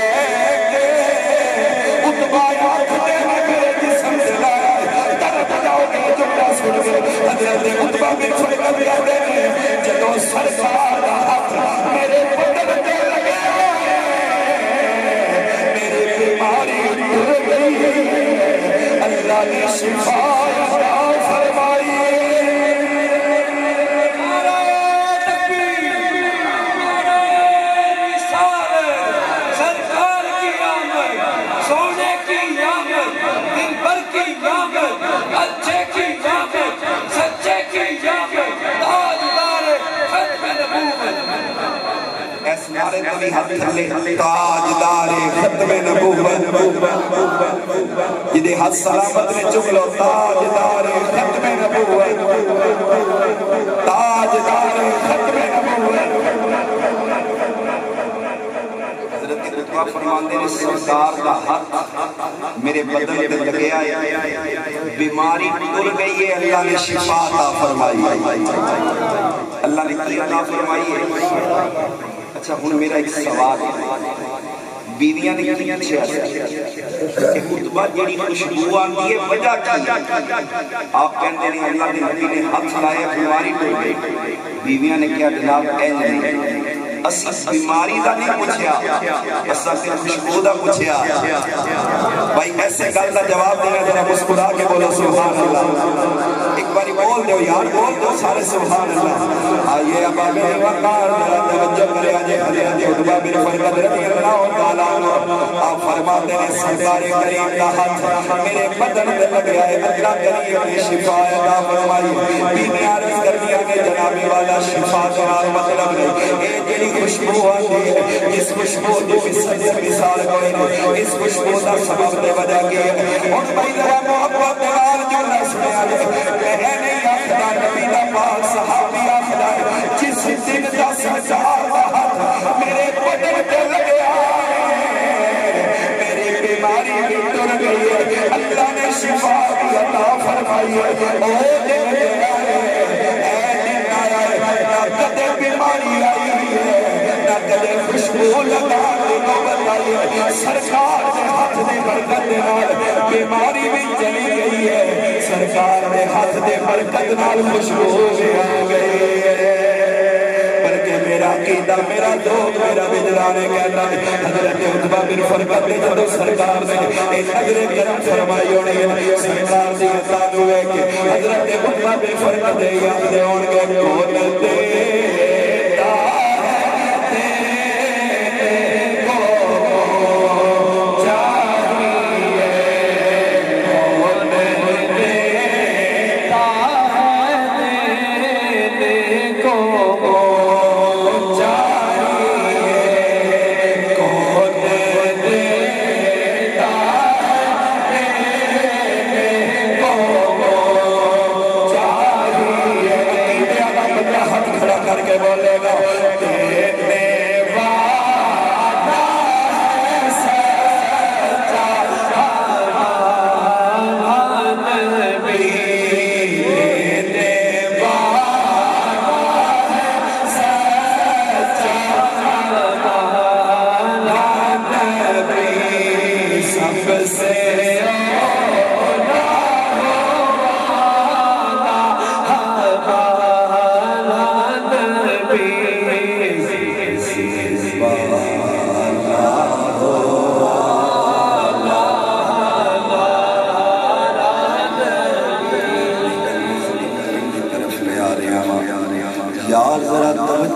کے عتبہ ہاتھ میں میرے جسم سے لایا درد جاؤ گے جملہ سن گے حضرت عتبہ بن فرقد کہتے ہیں جدو سرکار کا ہاتھ میرے بدن پہ لگے میری بیماری ٹر گئی اللہ نے شفا عطا فرمائی اسمارے نبی حد تھلے تاجدار ختم نبوت جدے حد سلامت نے چکلو تاجدار ختم نبوت تاجدار ختم نبوت حضرت عتبہ فرماتے ہیں سرکار کا ہاتھ میرے بدن پہ لگے آئے بیماری ٹر گئی ہے اللہ نے شفا عطا فرمائی اللہ نے کی عطا فرمائی ہے اچھا ہن میرا ایک سوال ہے بیویاں نے کیا چھیا کہ عتبہ جڑی خوشبو آندی ہے وجہ کی آپ کہندے ہیں اللہ نے نبی نے ہاتھ لائے بیماری ٹر گئی بیویاں نے کیا جناب اے نہیں اس بیماری دا نہیں پوچھیا اس سے خوشبو دا پوچھیا بھائی ایسے گل دا جواب دینا ذرا مسکرا کے بولو سبحان اللہ ایک باری بول دو یار بول دو سارے سبحان اللہ آئیے اب آگے وقار میرا توجہ کرے آجے حضرت عتبہ بن فرقد رضی اللہ تعالیٰ عنہ آپ فرماتے ہیں سرکار کریم کا ہاتھ میرے بدن پہ لگ گیا ہے اللہ کریم نے شفا عطا فرمائی بیوی عرض کر دیا کہ جناب والا شفا کا مطلب نہیں اے جڑی خوشبو آتی ہے اس خوشبو دی مثال کوئی نہیں اس خوشبو دا سبب دے وجہ کی ہے اور بھائی ذرا محبت نال جملہ سنیا جائے میں نہیں آخدا نبی دا پاک صحابی آخدا جس دن دا سرکار دا ہاتھ میرے بدن پہ لگے میری بیماری بھی ٹر گئی ہے اللہ نے شفا بھی عطا فرمائی ہے او دن آئے اے دن آئے نہ کدے بیماری آئی کدے خوشبو لگا کے نوبت آئی ہے سرکار نے ہاتھ دے برکت نال بیماری بھی چلی گئی ہے سرکار نے ہاتھ دے برکت نال خوشبو بھی آ گئی ہے بلکہ میرا عقیدہ میرا دوست میرا وجدان کہتا ہے حضرت عتبہ بن فرقد نے جدو سرکار نے ایک نظر کرم فرمائی ہونی ہے سرکار دی عطا ہوئے کہ حضرت عتبہ بن فرقد یاد دے ہون گے کون دے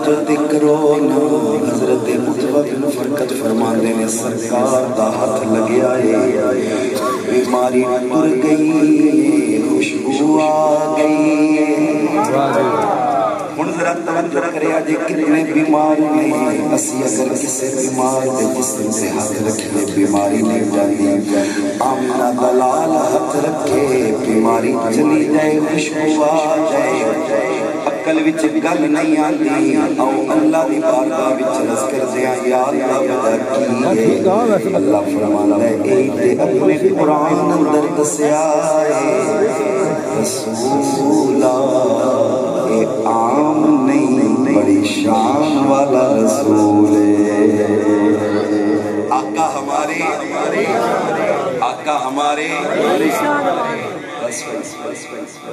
توجہ کرو نا حضرت متبہ بن فرقت فرماندے نے سرکار دا ہاتھ لگیا ہے بیماری ٹر گئی خوشبو آ گئی ہن ذرا توجہ کرے آج کتنے بیمار نہیں اسی اگر کسی بیمار دے جسم سے ہاتھ رکھے بیماری نہیں جاتی آمنہ دلال ہاتھ رکھے بیماری چلی جائے خوشبو آ جائے عقل وچ گل نہیں آتی او اللہ دی بارگاہ وچ عرض کر دیا یا اللہ وجہ کی اللہ فرماتا ہے اے تے اپنے قرآن اندر دسیا ہے رسولا اے عام نہیں بڑی شان والا رسول ہے آقا ہمارے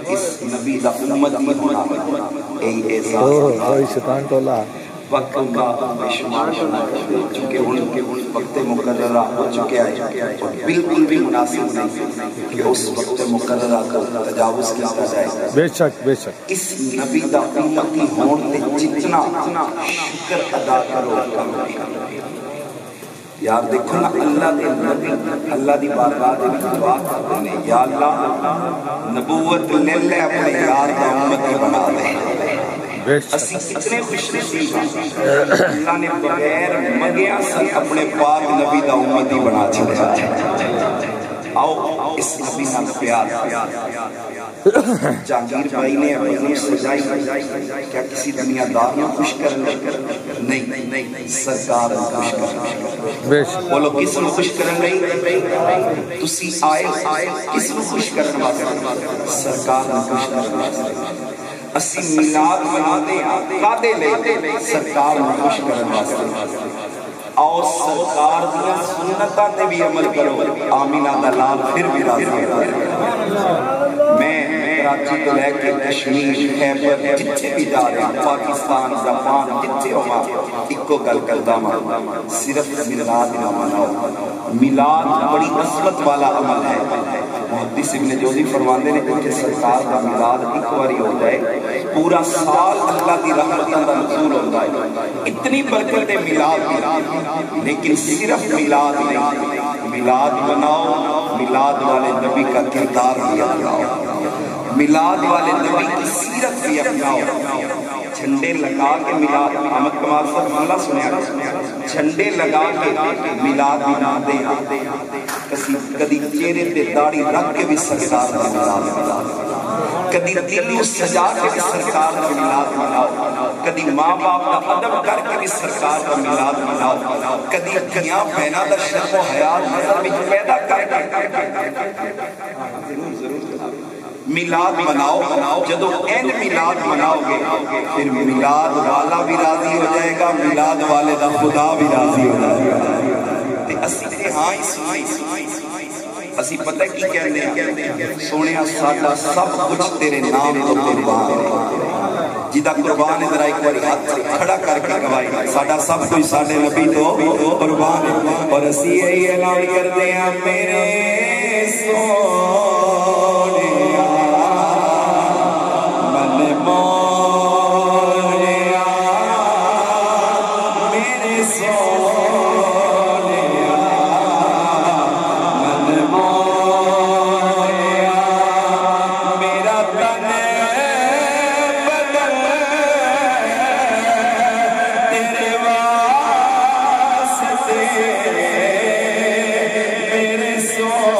اس نبی دا امت ہونا اے احساس شیطان ٹولا وقت کا بے شمار چونکہ ان وقت مقررہ ہو چکے ہیں بالکل بھی مناسب نہیں کہ اس وقت مقررہ کا تجاوز کیا جائے بے شک اس نبی دا امتی ہون تے جتنا شکر ادا کرو یار دیکھو نا اللہ دے نبی اللہ دی بارگاہ دے دعا کرتے ہیں یا اللہ نبوت لے لے اپنے یار دا امتی بنا دے اسی کتنے خوش نصیب ہیں اللہ نے بغیر مگیا سے اپنے پاک نبی دا امتی بنا چھڑا آؤ اس نبی نال پیار جہانگیر بھائی نے اپنی سجائی کیا کسی دنیا دار میں خوش کرنے نہیں سرکار خوش کرنے بولو کس نے خوش کرنے نہیں تسی آئے کس نے خوش کرنے سرکار نے خوش کرنے اسی میلاد منا دے قادے لے سرکار نے خوش کرنے اور سرکار دیا سنتاں تے بھی عمل کرو آمینہ دلال پھر بھی راضی میں کراچی تو لے کے کشمیر خیبر جتنے بھی جا رہے ہیں پاکستان جاپان جتنے ہوما اکو گل کردا ماں صرف میلاد نہ مناؤ میلاد بڑی عظمت والا عمل ہے محدث ابن جوزی فرماندے نے کہ سرکار کا میلاد ایک باری ہو جائے پورا سال اللہ کی رحمتوں کا نزول ہوتا ہے اتنی برکت ہے میلاد لیکن صرف میلاد نہیں میلاد مناؤ میلاد والے نبی کا کردار بھی اپناؤ میلاد والے نبی کی سیرت بھی اپناؤ جھنڈے لگا کے میلاد احمد کمال صاحب مالا سنیا جھنڈے لگا کے میلاد منا دے کدی چہرے تے داڑھی رکھ کے بھی سرکار کا میلاد کدی دل سجا کے بھی سرکار کا میلاد مناؤ کدی ماں باپ کا ادب کر کے بھی سرکار کا میلاد مناؤ کدی دھیاں بہناں دا شرف و حیا نظر وچ پیدا کر میلاد مناؤ جدو این میلاد مناؤ گے پھر میلاد والا بھی راضی ہو جائے گا میلاد والے دا خدا بھی راضی ہو جائے گا تے اسی تے ہاں اسی پتہ کی کہنے ہیں سونیا ساڈا سب کچھ تیرے نام تو قربان ہے جدا قربان ہے ذرا ایک بار ہاتھ کھڑا کر کے گواہی ساڈا سب کچھ ساڈے نبی تو قربان ہے اور اسی یہی اعلان کرتے ہیں میرے سونیا میرے سو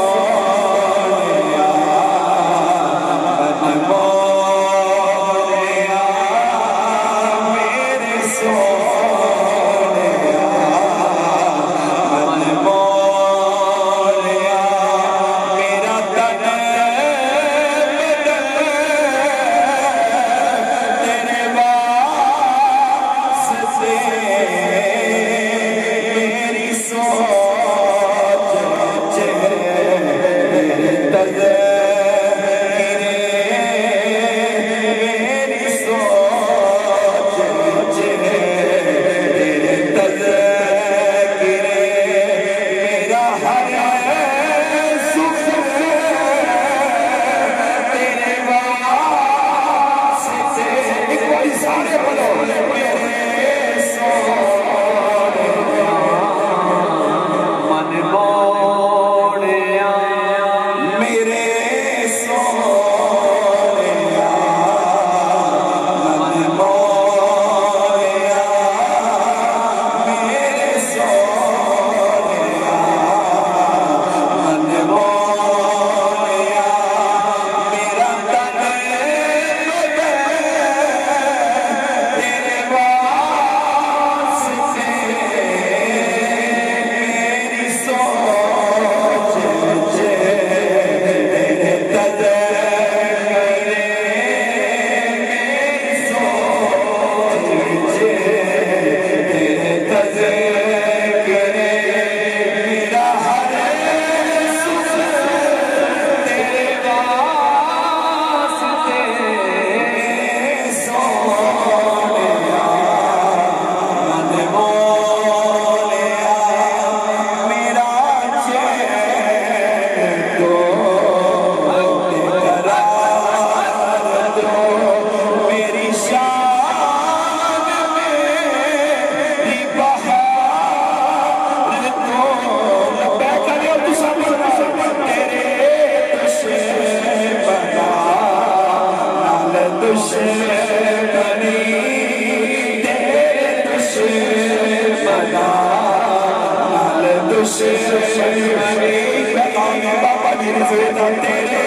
میرے تیرے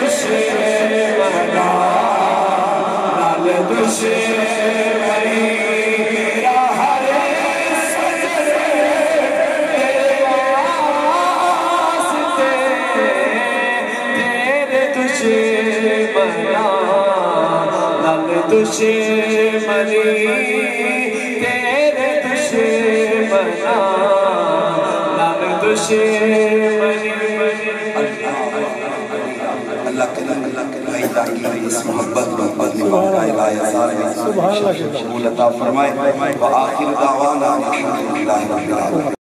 دشمنا لال دشمنی میرا ہر سجدے تیرے واسطے تیرے دشمنا لال دشمنی تیرے دشمنا لال دشمنی اللہ کے بھائی تاکہ اس محبت نبھا شمول عطا فرمائے وآخر دعوانا الحمدللہ رب العالمین.